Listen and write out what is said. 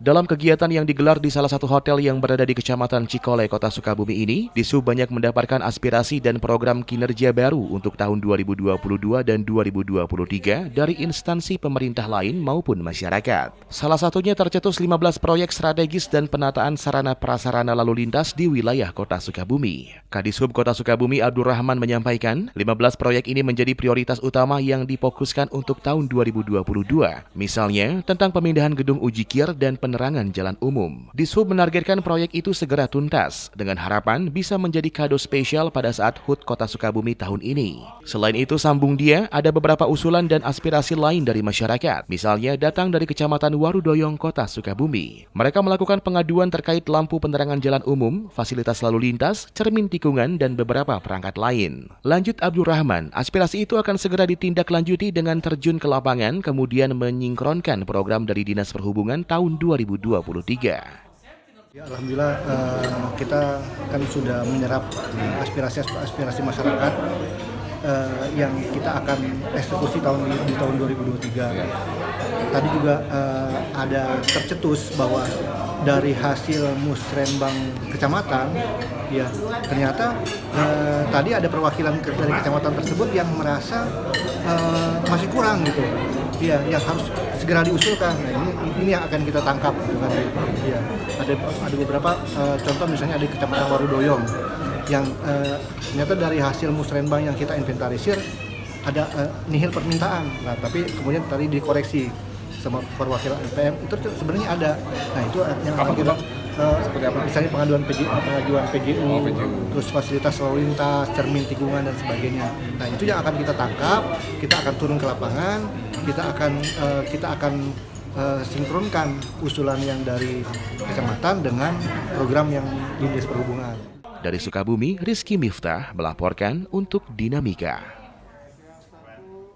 Dalam kegiatan yang digelar di salah satu hotel yang berada di Kecamatan Cikole, Kota Sukabumi ini, Disub banyak mendapatkan aspirasi dan program kinerja baru untuk tahun 2022 dan 2023 dari instansi pemerintah lain maupun masyarakat. Salah satunya tercetus 15 proyek strategis dan penataan sarana prasarana lalu lintas di wilayah Kota Sukabumi. Kadisub Kota Sukabumi Abdul Rahman menyampaikan, 15 proyek ini menjadi prioritas utama yang difokuskan untuk tahun 2022. Misalnya, tentang pemindahan gedung ujikir dan penerangan jalan umum. Disub menargetkan proyek itu segera tuntas, dengan harapan bisa menjadi kado spesial pada saat HUT Kota Sukabumi tahun ini. Selain itu, sambung dia, ada beberapa usulan dan aspirasi lain dari masyarakat, misalnya datang dari Kecamatan Warudoyong, Kota Sukabumi. Mereka melakukan pengaduan terkait lampu penerangan jalan umum, fasilitas lalu lintas, cermin tikungan, dan beberapa perangkat lain. Lanjut Abdul Rahman, aspirasi itu akan segera ditindaklanjuti dengan terjun ke lapangan, kemudian menyinkronkan program dari Dinas Perhubungan tahun 2023. Ya, alhamdulillah kita kan sudah menyerap aspirasi masyarakat yang kita akan eksekusi di tahun 2023. Tadi juga ada tercetus bahwa dari hasil musrenbang kecamatan, ya ternyata tadi ada perwakilan dari kecamatan tersebut yang merasa masih kurang gitu. Ya, yang harus segera diusulkan. Nah, ini yang akan kita tangkap dengan ya. Ada beberapa contoh, misalnya ada Kecamatan Warudoyong yang ternyata dari hasil musrenbang yang kita inventarisir ada nihil permintaan. Nah, tapi kemudian tadi dikoreksi sama perwakilan LPM, itu sebenarnya ada. Nah, itu yang akan kita seperti apa? Misalnya pengajuan PGU, terus fasilitas lalu lintas, cermin tikungan dan sebagainya. Nah, itu yang akan kita tangkap, kita akan turun ke lapangan, kita akan sinkronkan usulan yang dari kecamatan dengan program yang Dinas Perhubungan. Dari Sukabumi, Rizky Miftah melaporkan untuk Dinamika.